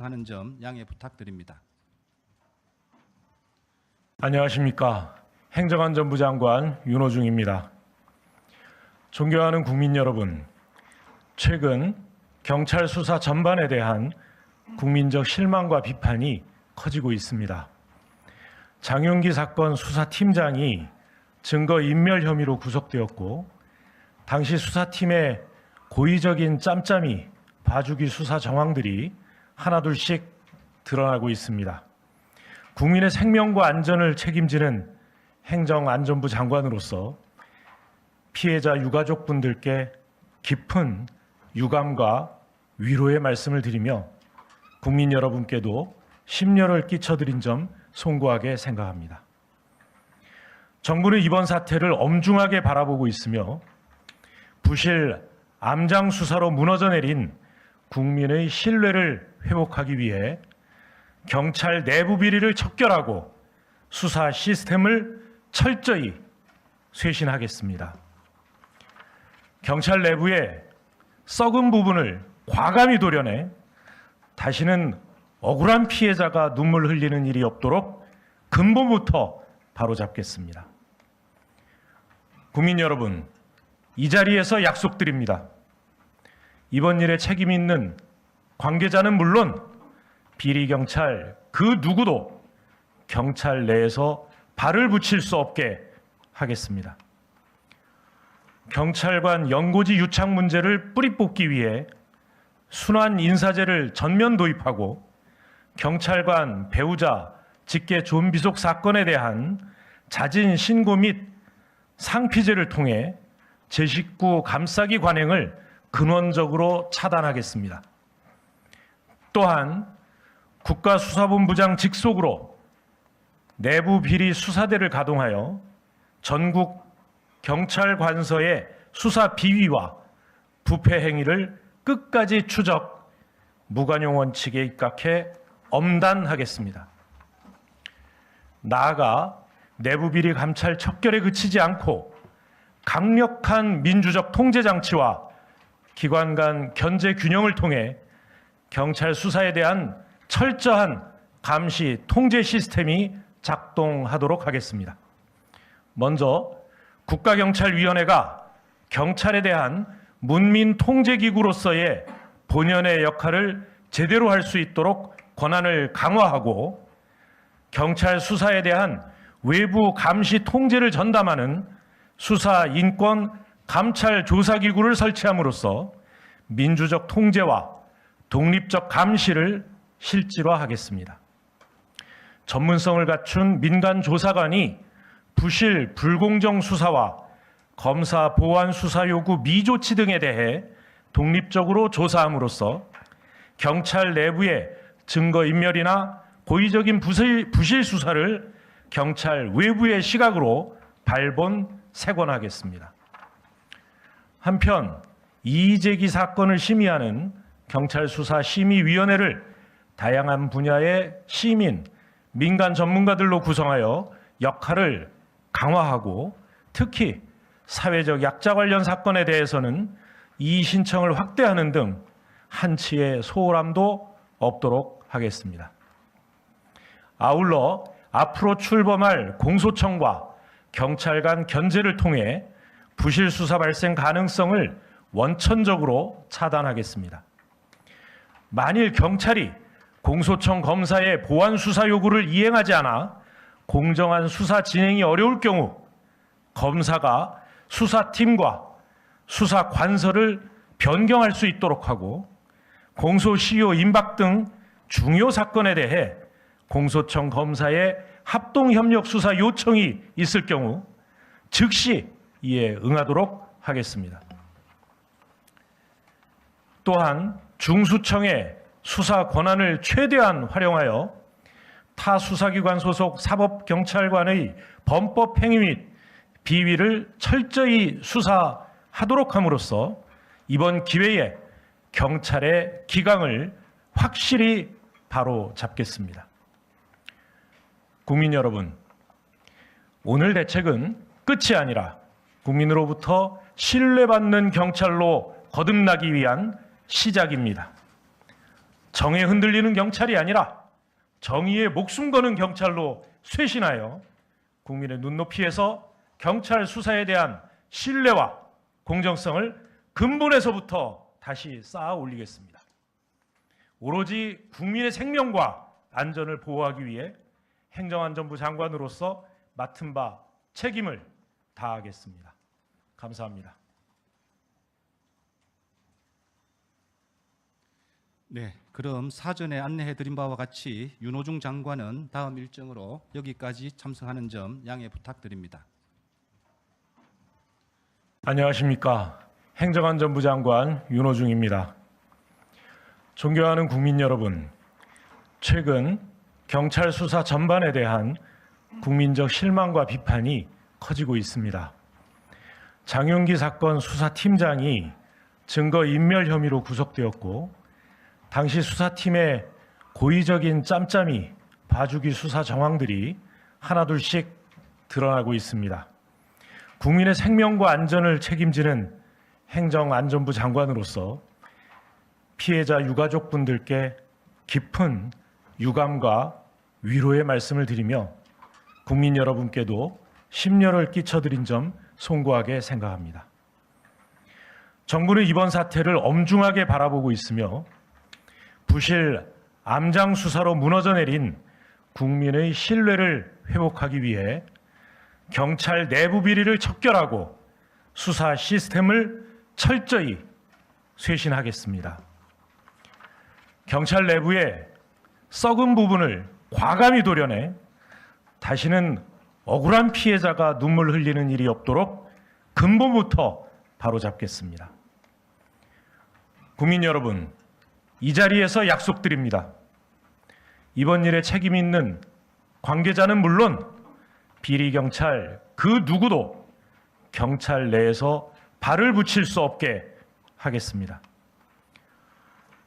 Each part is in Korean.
하는 점 양해 부탁드립니다. 안녕하십니까. 행정안전부 장관 윤호중입니다. 존경하는 국민 여러분, 최근 경찰 수사 전반에 대한 국민적 실망과 비판이 커지고 있습니다. 장윤기 사건 수사팀장이 증거인멸 혐의로 구속되었고, 당시 수사팀의 고의적인 짬짬이 봐주기 수사 정황들이 하나둘씩 드러나고 있습니다. 국민의 생명과 안전을 책임지는 행정안전부 장관으로서 피해자 유가족분들께 깊은 유감과 위로의 말씀을 드리며 국민 여러분께도 심려를 끼쳐드린 점 송구하게 생각합니다. 정부는 이번 사태를 엄중하게 바라보고 있으며 부실 암장 수사로 무너져 내린 국민의 신뢰를 회복하기 위해 경찰 내부 비리를 척결하고 수사 시스템을 철저히 쇄신하겠습니다. 경찰 내부의 썩은 부분을 과감히 도려내 다시는 억울한 피해자가 눈물 흘리는 일이 없도록 근본부터 바로잡겠습니다. 국민 여러분, 이 자리에서 약속드립니다. 이번 일에 책임 있는 관계자는 물론 비리 경찰 그 누구도 경찰 내에서 발을 붙일 수 없게 하겠습니다. 경찰관 연고지 유착 문제를 뿌리 뽑기 위해 순환 인사제를 전면 도입하고 경찰관 배우자 직계 존비속 사건에 대한 자진 신고 및 상피제를 통해 제 식구 감싸기 관행을 근원적으로 차단하겠습니다. 또한 국가수사본부장 직속으로 내부 비리 수사대를 가동하여 전국 경찰관서의 수사 비위와 부패 행위를 끝까지 추적, 무관용 원칙에 입각해 엄단하겠습니다. 나아가 내부 비리 감찰 척결에 그치지 않고 강력한 민주적 통제 장치와 기관 간 견제 균형을 통해 경찰 수사에 대한 철저한 감시 통제 시스템이 작동하도록 하겠습니다. 먼저 국가경찰위원회가 경찰에 대한 문민 통제기구로서의 본연의 역할을 제대로 할 수 있도록 권한을 강화하고 경찰 수사에 대한 외부 감시 통제를 전담하는 수사인권 감찰조사기구를 설치함으로써 민주적 통제와 독립적 감시를 실질화하겠습니다. 전문성을 갖춘 민간조사관이 부실, 불공정 수사와 검사 보완 수사 요구 미조치 등에 대해 독립적으로 조사함으로써 경찰 내부의 증거인멸이나 고의적인 부실 수사를 경찰 외부의 시각으로 발본색원하겠습니다. 한편 이의제기 사건을 심의하는 경찰수사심의위원회를 다양한 분야의 시민, 민간 전문가들로 구성하여 역할을 강화하고 특히 사회적 약자 관련 사건에 대해서는 이의 신청을 확대하는 등 한치의 소홀함도 없도록 하겠습니다. 아울러 앞으로 출범할 공소청과 경찰 간 견제를 통해 부실 수사 발생 가능성을 원천적으로 차단하겠습니다. 만일 경찰이 공소청 검사의 보완 수사 요구를 이행하지 않아 공정한 수사 진행이 어려울 경우 검사가 수사팀과 수사관서를 변경할 수 있도록 하고 공소시효 임박 등 중요 사건에 대해 공소청 검사의 합동협력 수사 요청이 있을 경우 즉시 이에 응하도록 하겠습니다. 또한 중수청의 수사 권한을 최대한 활용하여 타 수사기관 소속 사법경찰관의 범법 행위 및 비위를 철저히 수사하도록 함으로써 이번 기회에 경찰의 기강을 확실히 바로잡겠습니다. 국민 여러분, 오늘 대책은 끝이 아니라 국민으로부터 신뢰받는 경찰로 거듭나기 위한 시작입니다. 정에 흔들리는 경찰이 아니라 정의에 목숨 거는 경찰로 쇄신하여 국민의 눈높이에서 경찰 수사에 대한 신뢰와 공정성을 근본에서부터 다시 쌓아 올리겠습니다. 오로지 국민의 생명과 안전을 보호하기 위해 행정안전부 장관으로서 맡은 바 책임을 다하겠습니다. 감사합니다. 네, 그럼 사전에 안내해드린 바와 같이 윤호중 장관은 다음 일정으로 여기까지 참석하는 점 양해 부탁드립니다. 안녕하십니까. 행정안전부 장관 윤호중입니다. 존경하는 국민 여러분, 최근 경찰 수사 전반에 대한 국민적 실망과 비판이 커지고 있습니다. 장윤기 사건 수사팀장이 증거인멸 혐의로 구속되었고 당시 수사팀의 고의적인 짬짬이 봐주기 수사 정황들이 하나둘씩 드러나고 있습니다. 국민의 생명과 안전을 책임지는 행정안전부 장관으로서 피해자 유가족분들께 깊은 유감과 위로의 말씀을 드리며 국민 여러분께도 심려를 끼쳐드린 점 송구하게 생각합니다. 정부는 이번 사태를 엄중하게 바라보고 있으며 부실 암장 수사로 무너져 내린 국민의 신뢰를 회복하기 위해 경찰 내부 비리를 척결하고 수사 시스템을 철저히 쇄신하겠습니다. 경찰 내부의 썩은 부분을 과감히 도려내 다시는 억울한 피해자가 눈물 흘리는 일이 없도록 근본부터 바로잡겠습니다. 국민 여러분, 이 자리에서 약속드립니다. 이번 일에 책임 있는 관계자는 물론 비리 경찰 그 누구도 경찰 내에서 발을 붙일 수 없게 하겠습니다.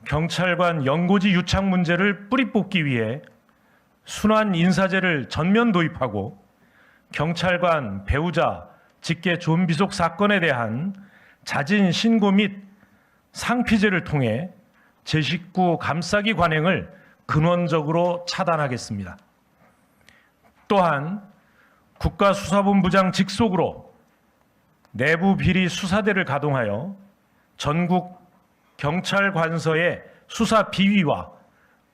경찰관 연고지 유착 문제를 뿌리 뽑기 위해 순환 인사제를 전면 도입하고 경찰관 배우자 직계 존비속 사건에 대한 자진 신고 및 상피제를 통해 제19 감싸기 관행을 근원적으로 차단하겠습니다. 또한 국가수사본부장 직속으로 내부 비리 수사대를 가동하여 전국 경찰관서의 수사 비위와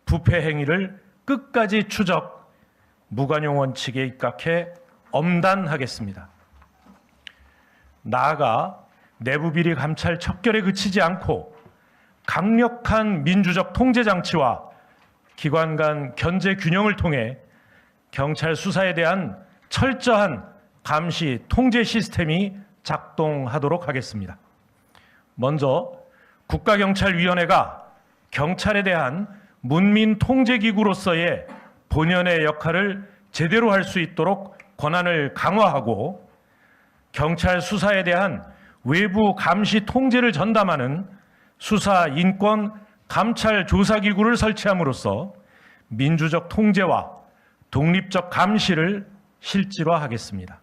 부패 행위를 끝까지 추적, 무관용 원칙에 입각해 엄단하겠습니다. 나아가 내부 비리 감찰 척결에 그치지 않고 강력한 민주적 통제 장치와 기관 간 견제 균형을 통해 경찰 수사에 대한 철저한 감시 통제 시스템이 작동하도록 하겠습니다. 먼저 국가경찰위원회가 경찰에 대한 문민 통제기구로서의 본연의 역할을 제대로 할 수 있도록 권한을 강화하고 경찰 수사에 대한 외부 감시 통제를 전담하는 수사 인권 감찰 조사기구를 설치함으로써 민주적 통제와 독립적 감시를 실질화하겠습니다.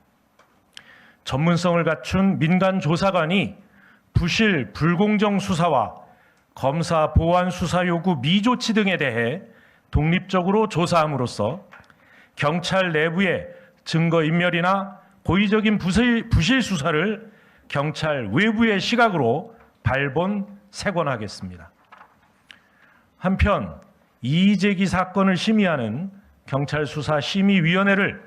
전문성을 갖춘 민간 조사관이 부실 불공정 수사와 검사 보완 수사 요구 미조치 등에 대해 독립적으로 조사함으로써 경찰 내부의 증거인멸이나 고의적인 부실 수사를 경찰 외부의 시각으로 발본색원하겠습니다. 한편 이의제기 사건을 심의하는 경찰수사심의위원회를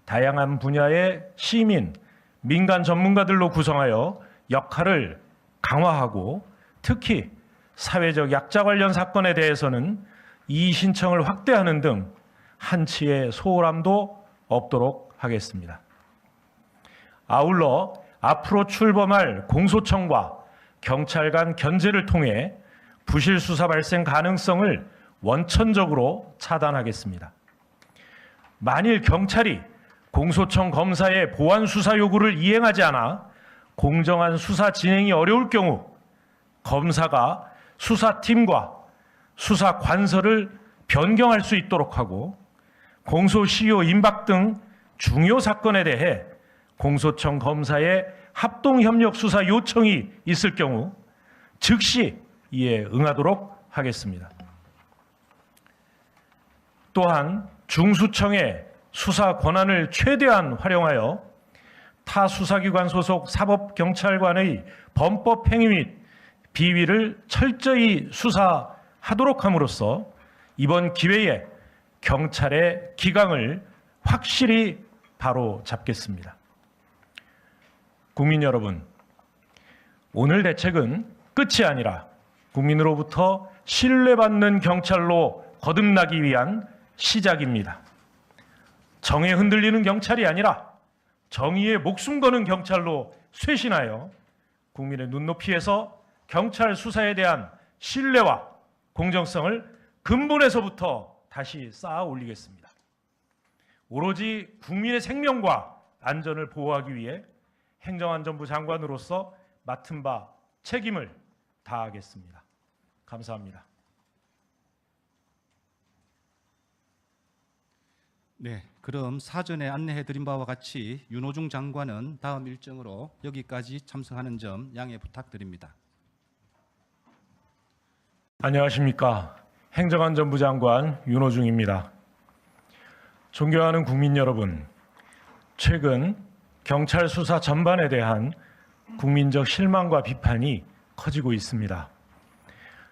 다양한 분야의 시민, 민간 전문가들로 구성하여 역할을 강화하고 특히 사회적 약자 관련 사건에 대해서는 이의 신청을 확대하는 등 한치의 소홀함도 없도록 하겠습니다. 아울러 앞으로 출범할 공소청과 경찰 간 견제를 통해 부실 수사 발생 가능성을 원천적으로 차단하겠습니다. 만일 경찰이 공소청 검사의 보완 수사 요구를 이행하지 않아 공정한 수사 진행이 어려울 경우 검사가 수사팀과 수사 관서를 변경할 수 있도록 하고 공소시효 임박 등 중요 사건에 대해 공소청 검사의 합동협력 수사 요청이 있을 경우 즉시 이에 응하도록 하겠습니다. 또한 중수청의 수사 권한을 최대한 활용하여 타 수사기관 소속 사법경찰관의 범법 행위 및 비위를 철저히 수사하도록 함으로써 이번 기회에 경찰의 기강을 확실히 바로 잡겠습니다. 국민 여러분, 오늘 대책은 끝이 아니라 국민으로부터 신뢰받는 경찰로 거듭나기 위한 시작입니다. 정에 흔들리는 경찰이 아니라 정의에 목숨 거는 경찰로 쇄신하여 국민의 눈높이에서 경찰 수사에 대한 신뢰와 공정성을 근본에서부터 다시 쌓아 올리겠습니다. 오로지 국민의 생명과 안전을 보호하기 위해 행정안전부 장관으로서 맡은 바 책임을 다하겠습니다. 감사합니다. 네, 그럼 사전에 안내해드린 바와 같이 윤호중 장관은 다음 일정으로 여기까지 참석하는 점 양해 부탁드립니다. 안녕하십니까. 행정안전부 장관 윤호중입니다. 존경하는 국민 여러분, 최근 경찰 수사 전반에 대한 국민적 실망과 비판이 커지고 있습니다.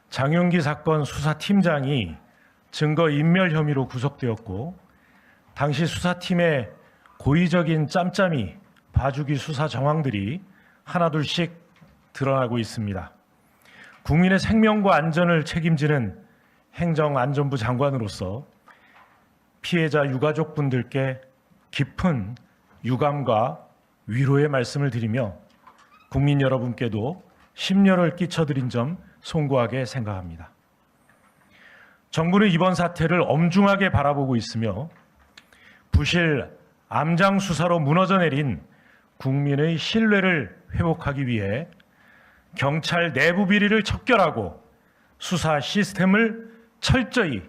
장윤기 사건 수사팀장이 증거인멸 혐의로 구속되었고 당시 수사팀의 고의적인 짬짬이 봐주기 수사 정황들이 하나둘씩 드러나고 있습니다. 국민의 생명과 안전을 책임지는 행정안전부 장관으로서 피해자 유가족분들께 깊은 유감과 위로의 말씀을 드리며 국민 여러분께도 심려를 끼쳐드린 점 송구하게 생각합니다. 정부는 이번 사태를 엄중하게 바라보고 있으며 부실 암장 수사로 무너져 내린 국민의 신뢰를 회복하기 위해 경찰 내부 비리를 척결하고 수사 시스템을 철저히